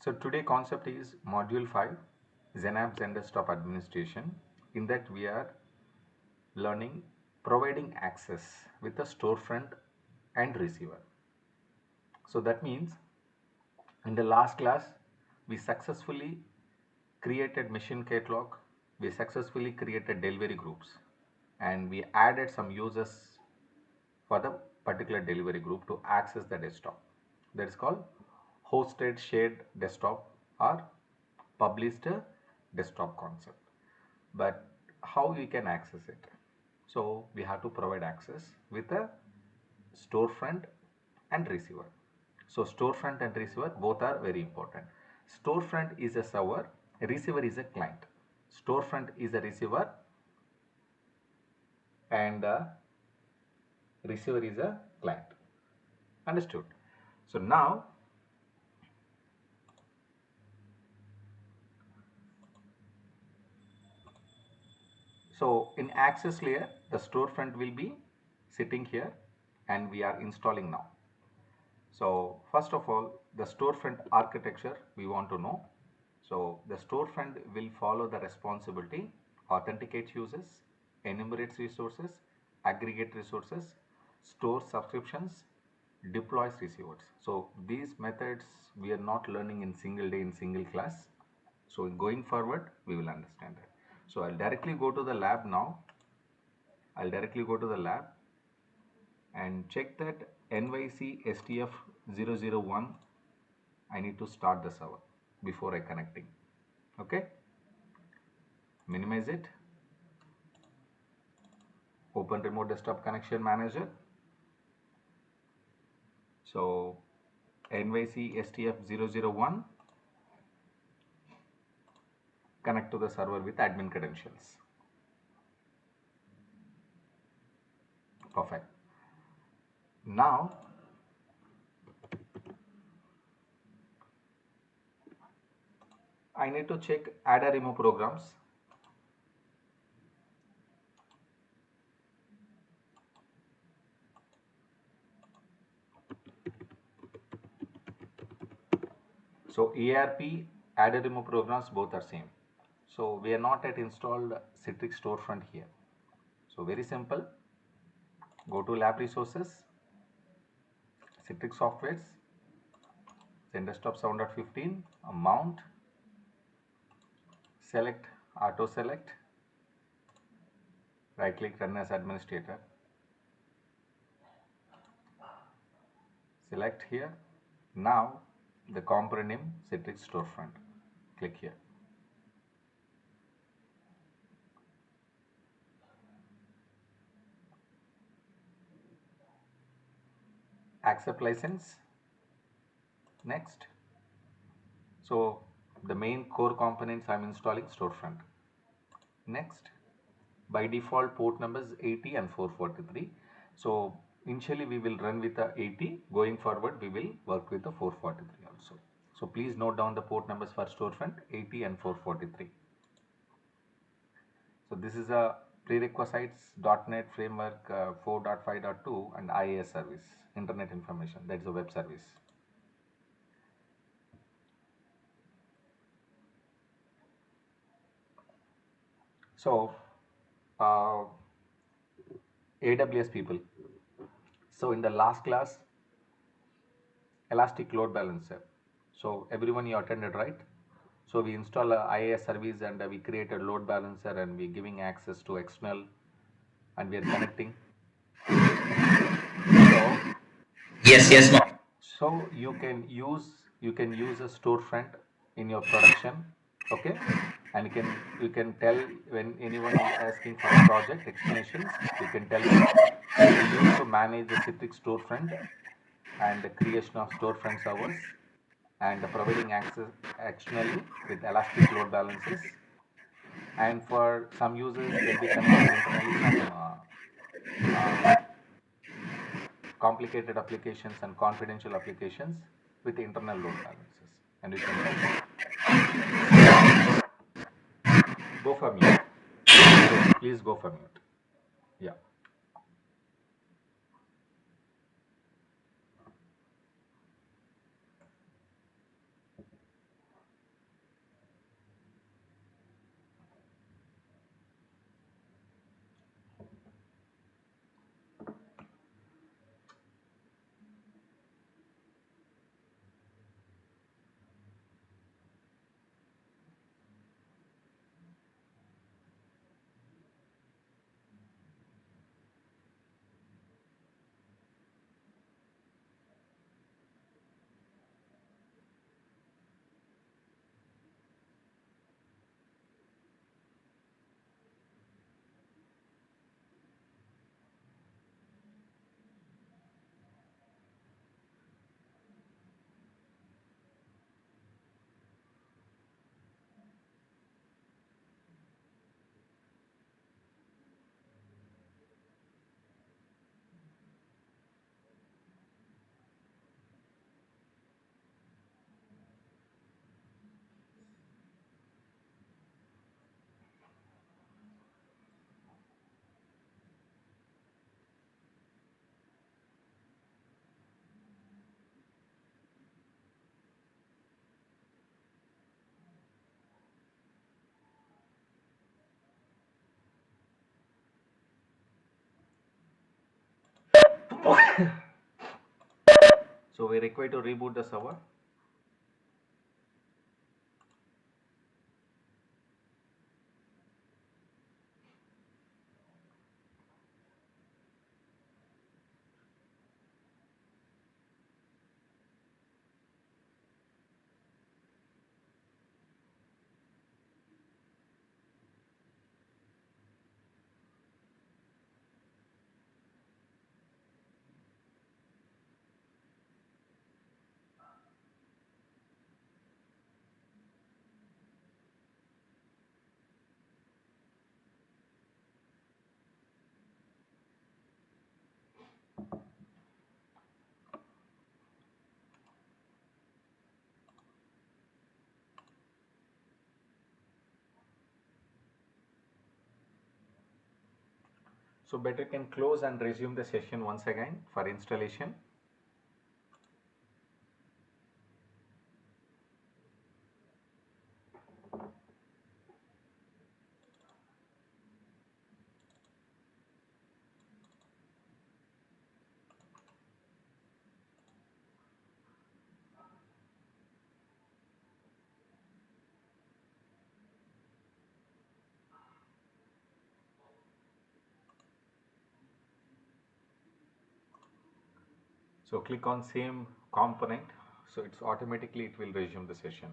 So today concept is module 5, Zenapps Desktop Administration. In that we are learning providing access with a storefront and receiver. So that means in the last class we successfully created machine catalog, we successfully created delivery groups, and we added some users for the particular delivery group to access the desktop. That is called hosted shared desktop or published desktop concept. But how we can access it? So we have to provide access with a storefront and receiver. So storefront and receiver both are very important. Storefront is a server, receiver is a client. Storefront is a receiver and receiver is a client. Understood? So now in access layer, the storefront will be sitting here and we are installing now. So first of all, the storefront architecture we want to know. So the storefront will follow the responsibility, authenticate users, enumerates resources, aggregate resources, store subscriptions, deploys receivers. So these methods we are not learning in single day in single class. So going forward, we will understand that. So I'll directly go to the lab now. I'll directly go to the lab and check that NYC STF001. I need to start the server before I connecting. Okay. Minimize it. Open remote desktop connection manager. So NYC STF001. Connect to the server with admin credentials. Perfect. Now I need to check add or remove programs. So ERP add or remove programs both are same. So we are not yet installed Citrix storefront here. So very simple. Go to lab resources, Citrix softwares, Desktop 7.15, mount, select auto select, right click run as administrator, select here. Now the component name Citrix storefront, click here. Accept license, next. So the main core components I'm installing storefront. Next, by default port numbers 80 and 443. So initially we will run with the 80, going forward we will work with the 443 also. So please note down the port numbers for storefront 80 and 443. So this is a prerequisites .NET Framework 4.5.2 and IIS service, Internet Information, that is a web service. So AWS people. So in the last class, Elastic Load Balancer. So everyone you attended, right? So we install a IIS service and we create a load balancer and we giving access to external and we are connecting. So Yes, ma'am. so you can use a storefront in your production, okay? And you can tell when anyone is asking for a project explanations, you can tell them we used to manage the Citrix storefront and the creation of storefront servers and providing access externally with elastic load balancers. And for some users, they'll be connecting internally some complicated applications and confidential applications with internal load balancers. And you can tell go for mute. Please go for mute. Yeah. So we require to reboot the server. So better can close and resume the session once again for installation. So click on same component. So it's automatically it will resume the session.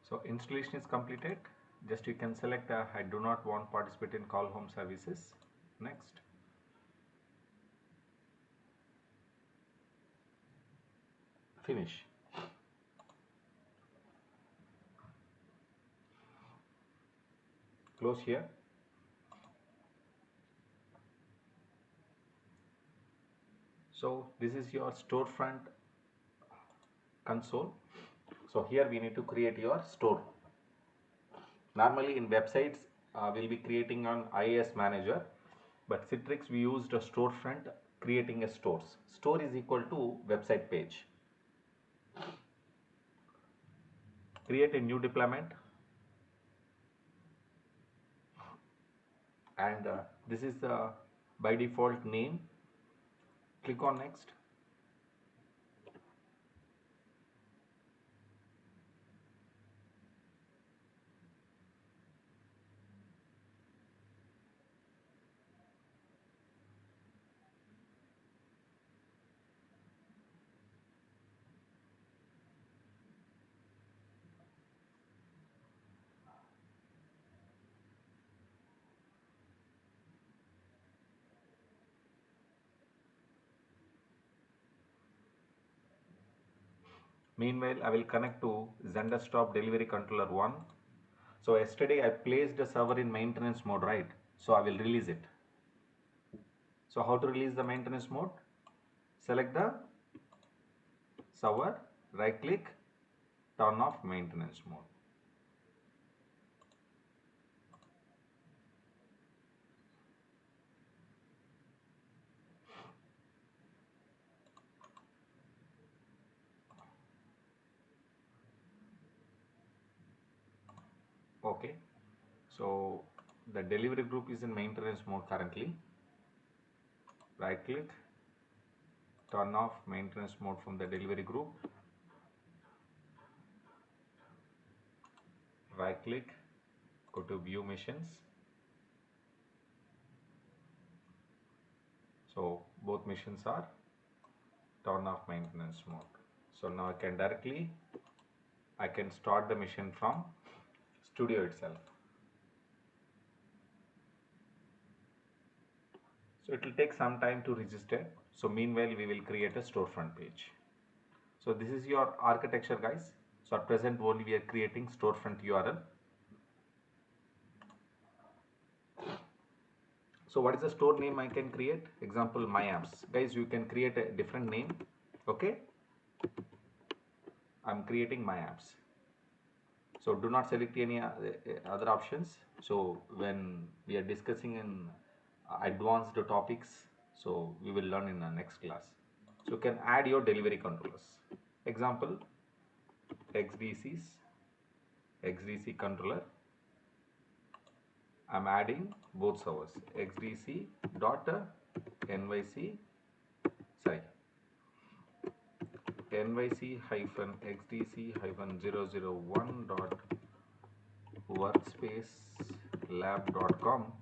So installation is completed. Just you can select I do not want participate in call home services. Next. Finish. Close here. So this is your storefront console. So here we need to create your store. Normally in websites we'll be creating on IIS manager, but Citrix we used a storefront creating a stores. Store is equal to website page. Create a new deployment, and this is the by default name. Click on next. Meanwhile, I will connect to ZenderStop Delivery Controller 1. So yesterday I placed the server in maintenance mode, right? So I will release it. So how to release the maintenance mode? Select the server, right click, turn off maintenance mode. Okay, so the delivery group is in maintenance mode currently. Right click, turn off maintenance mode from the delivery group. Right click, go to view missions. So both missions are turn off maintenance mode. So now I can start the mission from studio itself. So it will take some time to register. So meanwhile we will create a storefront page. So this is your architecture, guys. So at present only we are creating storefront URL. So what is the store name I can create? Example, my apps. Guys, you can create a different name. Okay. I'm creating my apps. So do not select any other options. So when we are discussing in advanced topics, so we will learn in the next class. So you can add your delivery controllers. Example, XDC controller. I'm adding both servers, XDC dot NYC, sorry, NYC hyphen XDC hyphen 001 dot workspacelab.com,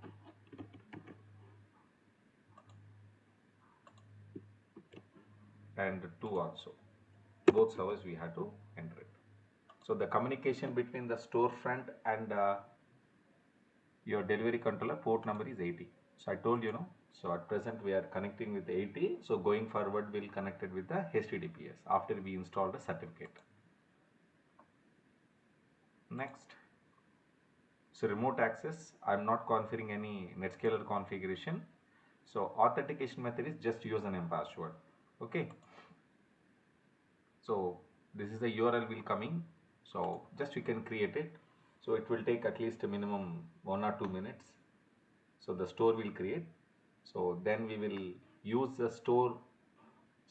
and 2 also. Both servers we had to enter it. So the communication between the storefront and your delivery controller port number is 80. So I told you, no. So at present we are connecting with 80. So going forward we'll connect it with the HTTPS after we install the certificate. Next. So remote access, I'm not configuring any NetScaler configuration. So authentication method is just username and password. Okay. So this is the URL will coming. So just you can create it. So it will take at least a minimum 1 or 2 minutes. So the store will create. So then we will use the store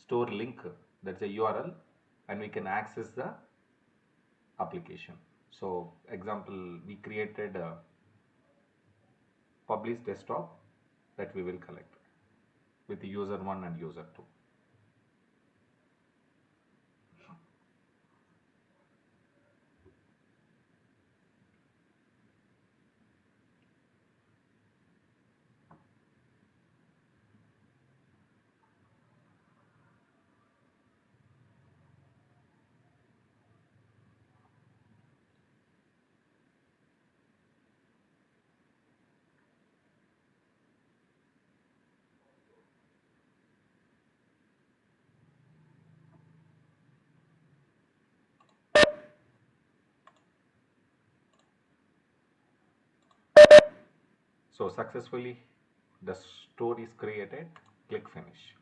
link, that's a URL, and we can access the application. So example, we created a publish desktop that we will collect with user 1 and user 2. So successfully the store is created. Click finish.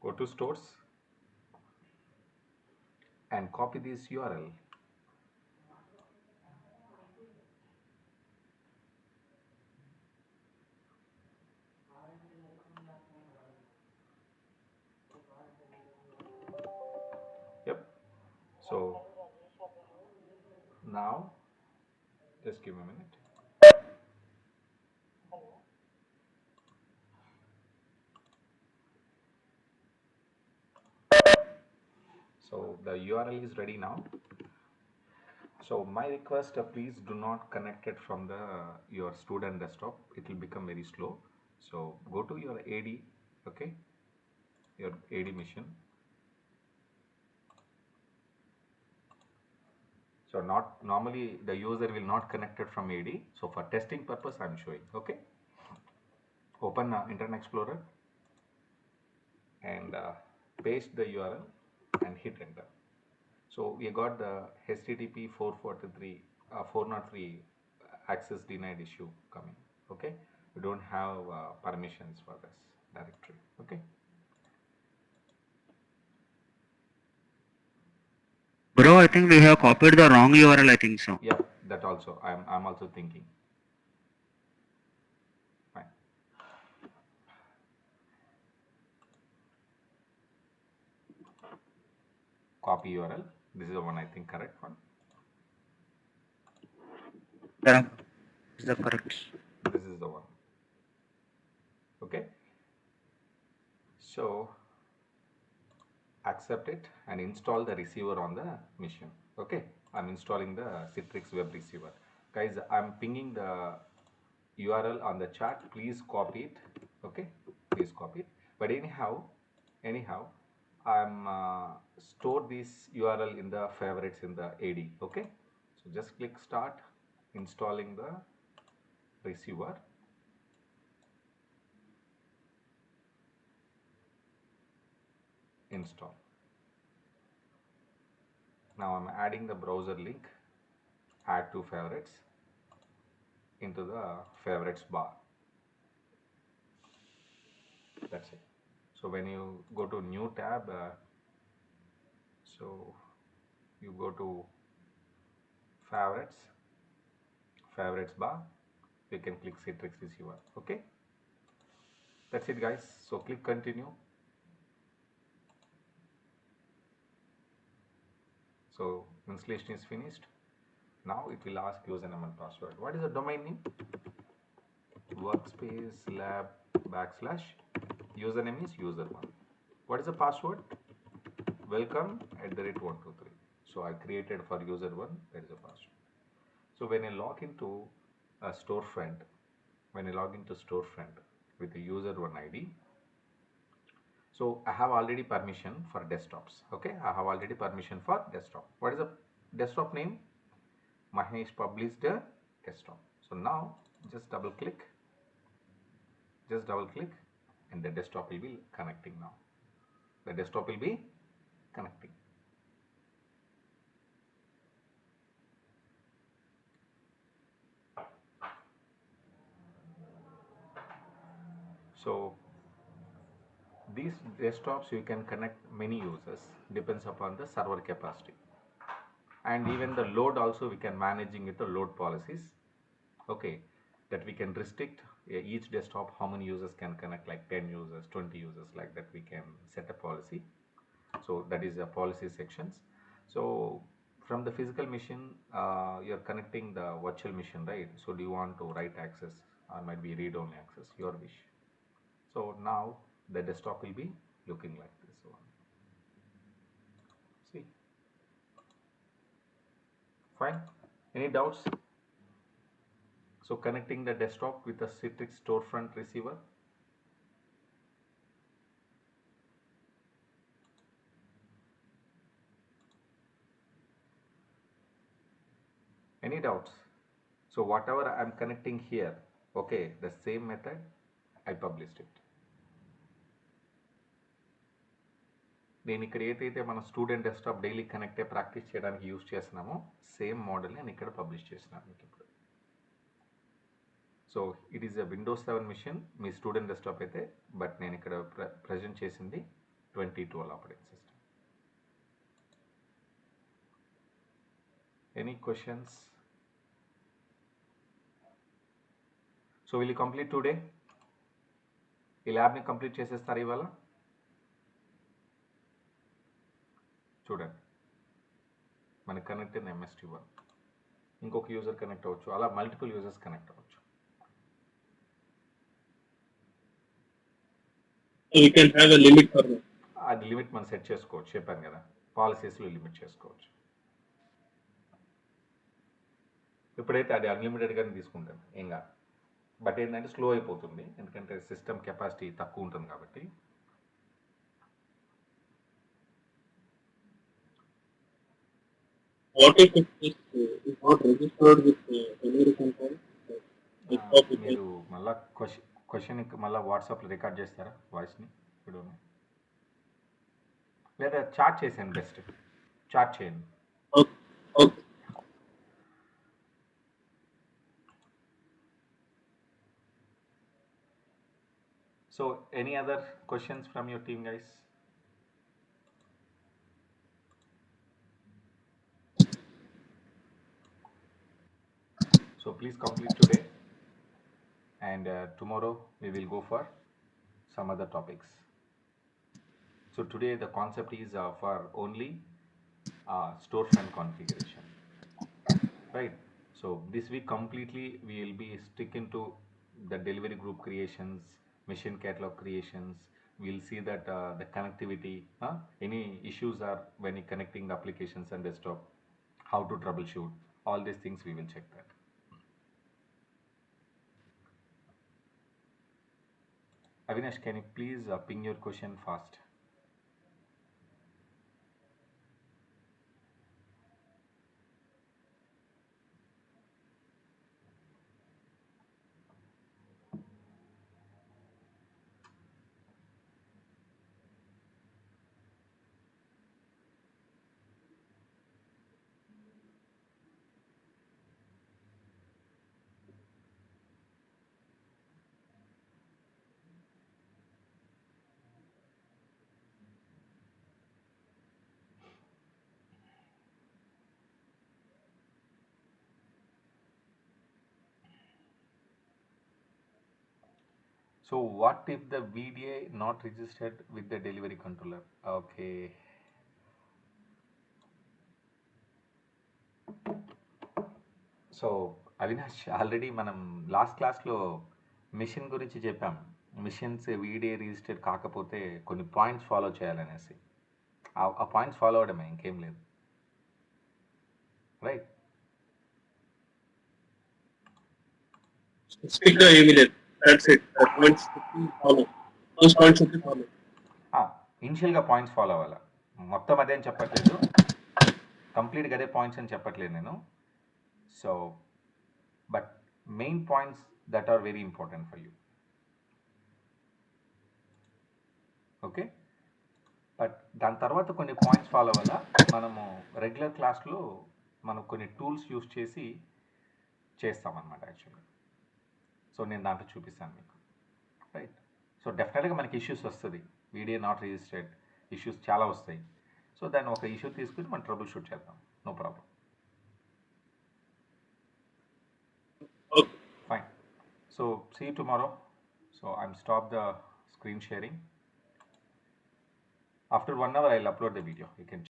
Go to stores and copy this URL. Yep. So now just give me a minute. So the URL is ready now. So my request, please do not connect it from the your student desktop. It will become very slow. So go to your AD, okay, your AD mission. So not normally the user will not connect it from AD. So for testing purpose, I'm showing. Okay. Open Internet Explorer and paste the URL and hit enter. So we got the HTTP 443 403 access denied issue coming. Okay, we don't have permissions for this directory. Okay. Bro, I think we have copied the wrong URL, I think so. Yeah, that also I'm also thinking. Fine. Copy URL. This is the one, I think, correct one. Yeah, is the correct. This is the one. Okay. So accept it and install the receiver on the machine. Okay, I'm installing the Citrix web receiver. Guys, I'm pinging the URL on the chat. Please copy it. Okay, please copy it. But anyhow, I'm store this URL in the favorites in the AD. Okay, so just click start installing the receiver. Install. Now I'm adding the browser link, add to favorites into the favorites bar. That's it. So when you go to new tab, so you go to favorites bar, you can click Citrix receiver. Okay, that's it guys. So click continue. So installation is finished. Now it will ask username and password. What is the domain name? Workspace lab / username is user1. What is the password? Welcome @123. So I created for user1, that is a password. So when I log into a storefront, with the user1 ID, so I have already permission for desktops. Okay, I have already permission for desktop. What is the desktop name? Mahesh published a desktop. So now just double click, and the desktop will be connecting now. The desktop will be connecting. So these desktops you can connect many users, depends upon the server capacity, and even the load also we can managing with the load policies. Okay, that we can restrict each desktop how many users can connect, like 10 users, 20 users, like that we can set a policy. So that is the policy sections. So from the physical machine, you're connecting the virtual machine, right? So do you want to write access or might be read only access, your wish. So now the desktop will be looking like this one. See, fine. Any doubts? So connecting the desktop with a Citrix storefront receiver. Any doubts? So whatever I'm connecting here, okay, the same method I published it. నేను ఇక్కడ ఏదైతే మన student desktop daily connect అయ్యి practice చేయడానికి use చేస్తున్నామో same model నేను ఇక్కడ publish చేసినాను మీకు ఇప్పుడు. So it is a Windows 7 machine, మీ స్టూడెంట్ డెస్క్టాప్ అయితే, బట్ నేను ఇక్కడ ప్రజెంట్ చేసింది 2012 operating system. Any questions? So will you complete today? ఈ ల్యాబ్ని కంప్లీట్ చేసేస్తారు ఇవాళ? చూడండి, మనకి కనెక్ట్ అయిన MST1, ఇంకొక యూజర్ కనెక్ట్ అవ్వచ్చు, అలా మల్టిపుల్ యూజర్స్ కనెక్ట్ అవ్వచ్చు. We can have a limit for that. అది లిమిట్ మనం సెట్ చేసుకోవచ్చు, చెప్పాను కదా, పాలసీస్లో లిమిట్ చేసుకోవచ్చు. ఇప్పుడైతే అది అన్లిమిటెడ్గానే తీసుకుంటాను, ఏం కాదు. బట్ ఏంటంటే స్లో అయిపోతుంది, ఎందుకంటే సిస్టమ్ కెపాసిటీ తక్కువ ఉంటుంది కాబట్టి. What if it is not registered with delivery control? మీరు మళ్ళీ క్వశ్చన్ మళ్ళీ వాట్సాప్లో రికార్డ్ చేస్తారా వాయిస్ని ఇప్పుడు, లేదా చాట్ చేసాను, బెస్ట్ చాట్ చేయండి. Okay. So any other questions from your team, guys? So please complete today, and tomorrow we will go for some other topics. So today the concept is for only storefront configuration, right? So this week completely we will be sticking to the delivery group creations, mission catalog creations. We'll see that the connectivity, any issues are when you're connecting the applications and desktop, how to troubleshoot, all these things we will check that. Avinash, can you please ping your question fast? So what if the VDA not registered with the delivery controller? Okay. So Avinash already మనం last క్లాస్లో machine గురించి చెప్పాం. Machines video register కాకపోతే కొన్ని points follow చేయాలనేసి. ఆ points follow అవడమే, ఇంకేం లేదు, రైట్? Specifically ఏమీ లేదు. That's it. Points follow. Those points should be follow. ఇనిషియల్గా పాయింట్స్ ఫాలో అవ్వాలా, మొత్తం అదేం చెప్పట్లేదు, కంప్లీట్గా అదే పాయింట్స్ అని చెప్పట్లేదు నేను. So but main points that are very important for you. Okay, but దాని తర్వాత కొన్ని పాయింట్స్ ఫాలో వల్ల మనము రెగ్యులర్ క్లాస్లో మనం కొన్ని టూల్స్ యూస్ చేసి చేస్తామన్నమాట యాక్చువల్గా. సో నేను దాంట్లో చూపిస్తాను మీకు, రైట్? సో డెఫినెట్గా మనకి ఇష్యూస్ వస్తుంది, వీడియో నాట్ రిజిస్టర్డ్ ఇష్యూస్ చాలా వస్తాయి. సో దాన్ని ఒక ఇష్యూ తీసుకుని మనం ట్రబుల్ షూట్ చేద్దాం, no problem. Fine. So see you tomorrow. So I'm stop the screen sharing. After 1 hour I'll upload the video. You can check.